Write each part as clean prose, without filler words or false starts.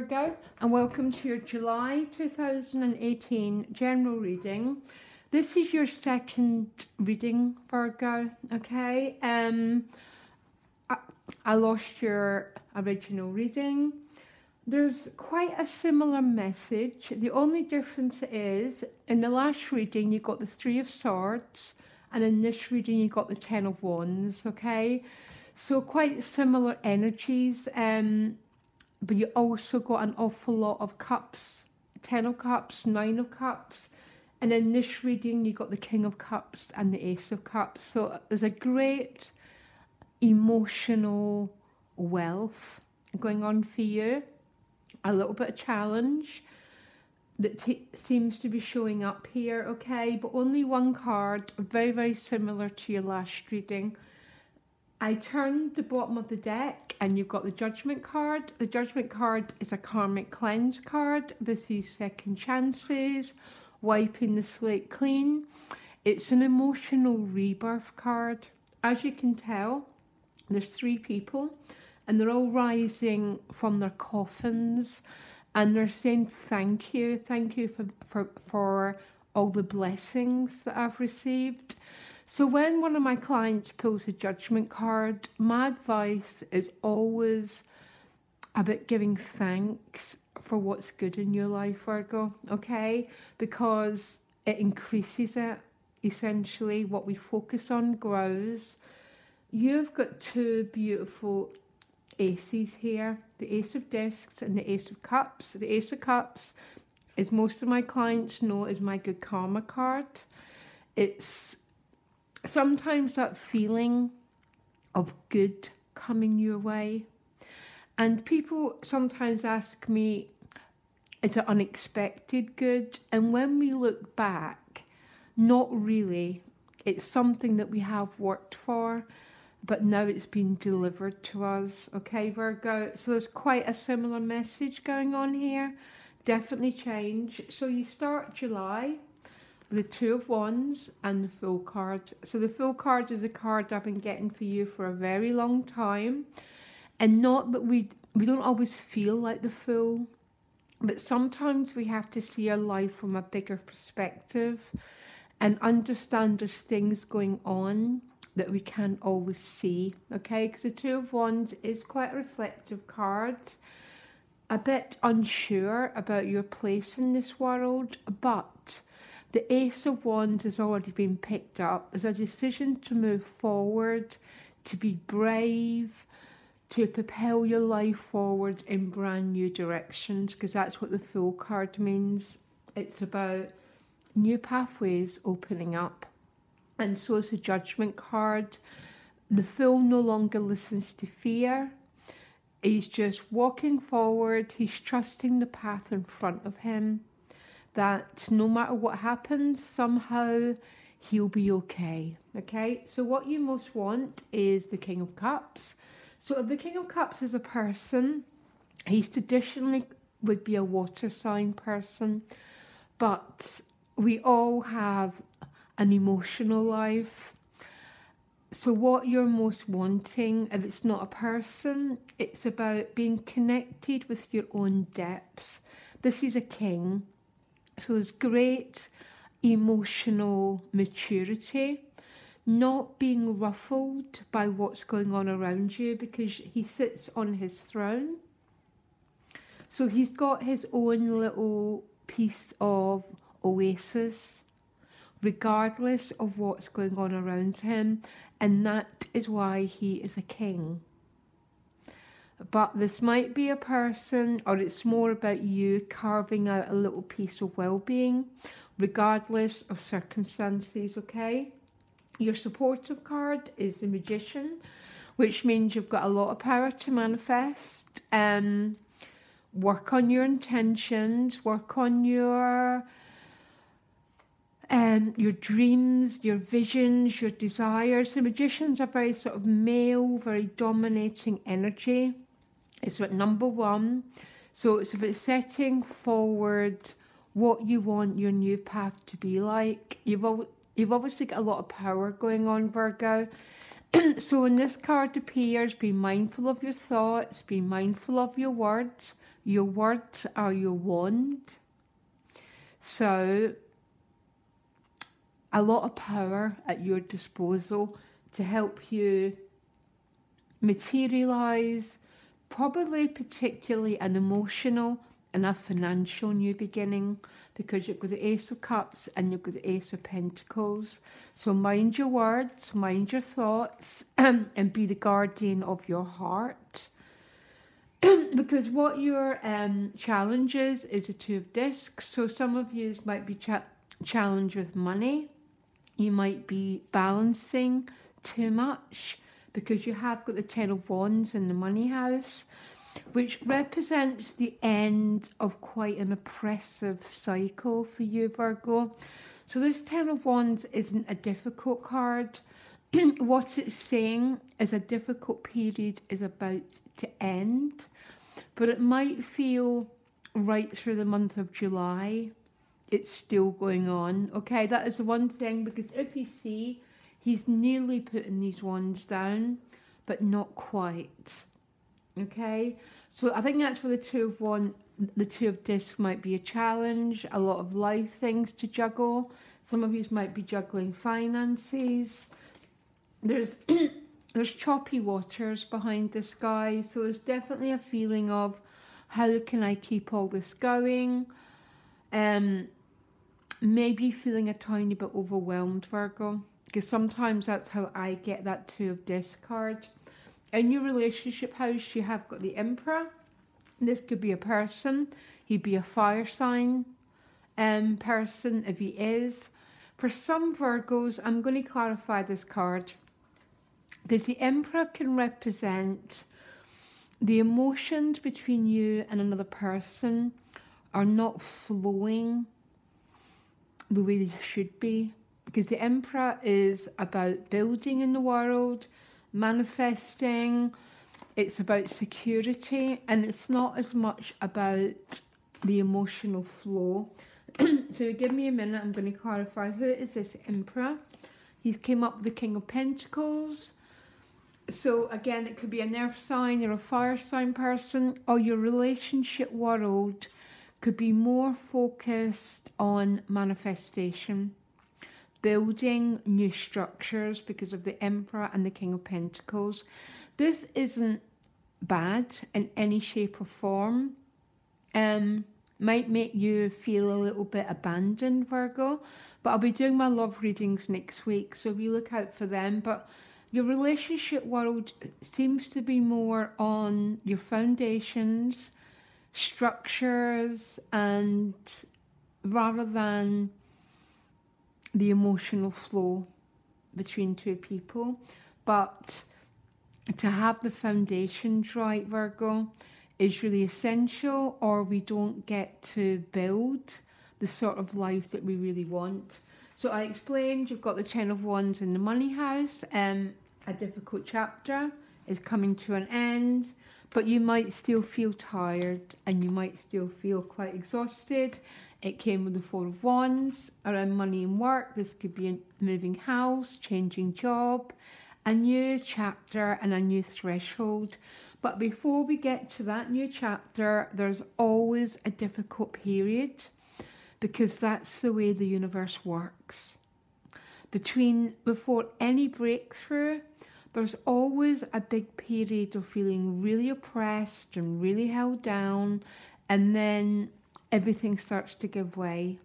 Virgo, and welcome to your July 2018 general reading. This is your second reading, Virgo, okay? I lost your original reading. There's quite a similar message. The only difference is, in the last reading you got the Three of Swords, and in this reading you got the Ten of Wands, okay? So quite similar energies, but you also got an awful lot of cups, 10 of cups, 9 of cups, and in this reading you got the King of Cups and the Ace of Cups. So there's a great emotional wealth going on for you, a little bit of challenge that seems to be showing up here, okay? But only one card, very similar to your last reading. I turned the bottom of the deck and you've got the Judgment card. The Judgment card is a karmic cleanse card. This is second chances, wiping the slate clean. It's an emotional rebirth card. As you can tell, there's 3 people and they're all rising from their coffins and they're saying thank you for all the blessings that I've received. So when one of my clients pulls a Judgment card, my advice is always about giving thanks for what's good in your life, Virgo, okay? Because it increases it, essentially. What we focus on grows. You've got 2 beautiful aces here, the Ace of Discs and the Ace of Cups. The Ace of Cups, as most of my clients know, is my good karma card. It's sometimes that feeling of good coming your way. And people sometimes ask me, is it unexpected good? And when we look back, not really. It's something that we have worked for, but now it's been delivered to us, okay, Virgo? So there's quite a similar message going on here. Definitely change. So you start July, the Two of Wands and the Fool card. So the Fool card is a card I've been getting for you for a very long time. And not that we don't always feel like the Fool, but sometimes we have to see our life from a bigger perspective and understand there's things going on that we can't always see, okay? Because the Two of Wands is quite a reflective card, a bit unsure about your place in this world, but the Ace of Wands has already been picked up as a decision to move forward, to be brave, to propel your life forward in brand new directions, because that's what the Fool card means. It's about new pathways opening up. And so is the Judgment card. The Fool no longer listens to fear. He's just walking forward. He's trusting the path in front of him, that no matter what happens, somehow he'll be okay, okay? So what you most want is the King of Cups. So if the King of Cups is a person, he's traditionally would be a water sign person, but we all have an emotional life. So what you're most wanting, if it's not a person, it's about being connected with your own depths. This is a king. So there's great emotional maturity, not being ruffled by what's going on around you, because he sits on his throne. So he's got his own little piece of oasis, regardless of what's going on around him, and that is why he is a king. But this might be a person, or it's more about you carving out a little piece of well-being, regardless of circumstances, okay? Your supportive card is the Magician, which means you've got a lot of power to manifest. Work on your intentions, work on your dreams, your visions, your desires. The Magician's a very sort of male, very dominating energy. It's about number 1. So it's about setting forward what you want your new path to be like. You've obviously got a lot of power going on, Virgo. So when this card appears, be mindful of your thoughts, be mindful of your words, Your words are your wand. So a lot of power at your disposal to help you materialize, probably particularly an emotional and a financial new beginning, because you've got the Ace of Cups and you've got the Ace of Pentacles. So mind your words, mind your thoughts, and be the guardian of your heart. Because what your challenge is a Two of Discs. So some of you might be challenged with money. You might be balancing too much because you have got the Ten of Wands in the money house, which represents the end of quite an oppressive cycle for you, Virgo. So this Ten of Wands isn't a difficult card. What it's saying is a difficult period is about to end, but it might feel right through the month of July it's still going on. Okay, that is the one thing, because if you see, he's nearly putting these wands down, but not quite. Okay, so I think that's where the Two of Discs might be a challenge, a lot of life things to juggle. Some of you might be juggling finances. There's choppy waters behind this guy, so there's definitely a feeling of how can I keep all this going. Maybe feeling a tiny bit overwhelmed, Virgo, because sometimes that's how I get that Two of Discs card. In your relationship house, you have got the Emperor. This could be a person. He'd be a fire sign person if he is. For some Virgos, I'm going to clarify this card, because the Emperor can represent the emotions between you and another person are not flowing the way they should be, because the Emperor is about building in the world, manifesting. It's about security, and it's not as much about the emotional flow. So give me a minute, I'm going to clarify. Who is this Emperor? He's came up with the King of Pentacles. So again, it could be an earth sign or a fire sign person, or your relationship world could be more focused on manifestation, building new structures because of the Emperor and the King of Pentacles. This isn't bad in any shape or form. Might make you feel a little bit abandoned, Virgo, but I'll be doing my love readings next week, so you look out for them. But your relationship world seems to be more on your foundations, structures, and rather than the emotional flow between two people. But to have the foundations right, Virgo, is really essential, or we don't get to build the sort of life that we really want. So I explained you've got the Ten of Wands in the money house. A difficult chapter is coming to an end, but you might still feel tired and you might still feel quite exhausted. It came with the Four of Wands around money and work. This could be a moving house, changing job, a new chapter and a new threshold. But before we get to that new chapter, there's always a difficult period, because that's the way the universe works. Before any breakthrough, there's always a big period of feeling really oppressed and really held down, and then everything starts to give way.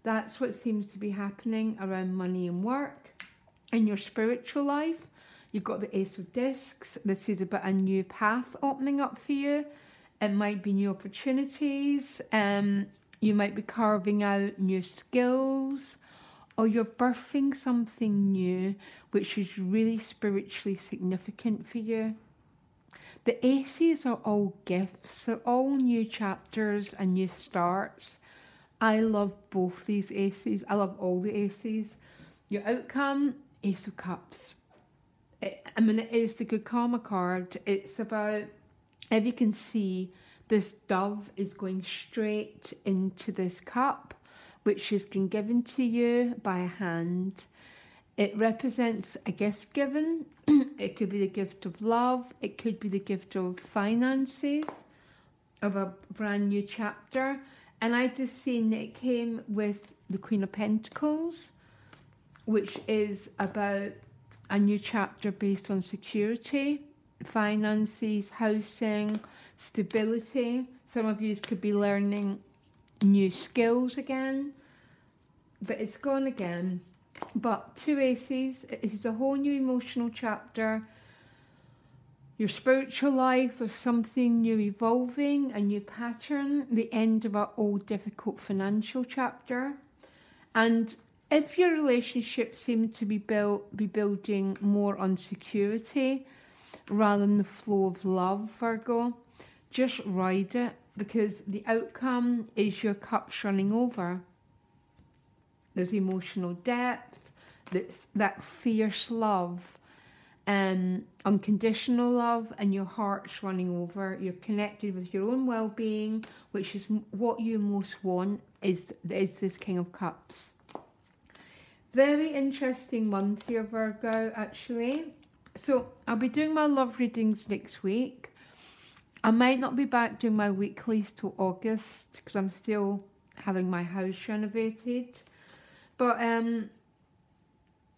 That's what seems to be happening around money and work. In your spiritual life, you've got the Ace of Discs. This is about a new path opening up for you. It might be new opportunities. You might be carving out new skills, or you're birthing something new, which is really spiritually significant for you. The aces are all gifts. They're all new chapters and new starts. I love both these aces. I love all the aces. Your outcome, Ace of Cups. It is the good karma card. It's about, if you can see, this dove is going straight into this cup, which has been given to you by a hand. It represents a gift given. It could be the gift of love. It could be the gift of finances. of a brand new chapter. And I just seen that it came with the Queen of Pentacles, which is about a new chapter based on security, finances, housing, stability. Some of you could be learning new skills again, but it's gone again. But two aces, it is a whole new emotional chapter. Your spiritual life, there's something new evolving, a new pattern, the end of an old difficult financial chapter. And if your relationship seems to be building more on security rather than the flow of love, Virgo, just ride it, because the outcome is your cups running over. There's emotional depth, that fierce love, unconditional love, and your heart's running over. You're connected with your own well-being, which is what you most want, is this King of Cups. Very interesting month here, Virgo, actually. So I'll be doing my love readings next week. I might not be back doing my weeklies till August because I'm still having my house renovated. But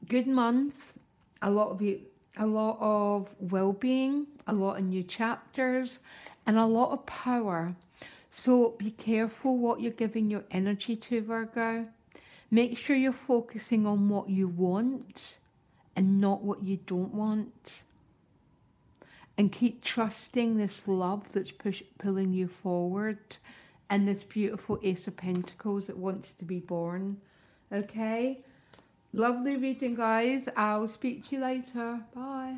good month. A lot of well-being, a lot of new chapters, and a lot of power. So be careful what you're giving your energy to, Virgo. Make sure you're focusing on what you want and not what you don't want. And keep trusting this love that's pulling you forward, and this beautiful Ace of Pentacles that wants to be born. Okay? Lovely reading, guys. I'll speak to you later. Bye.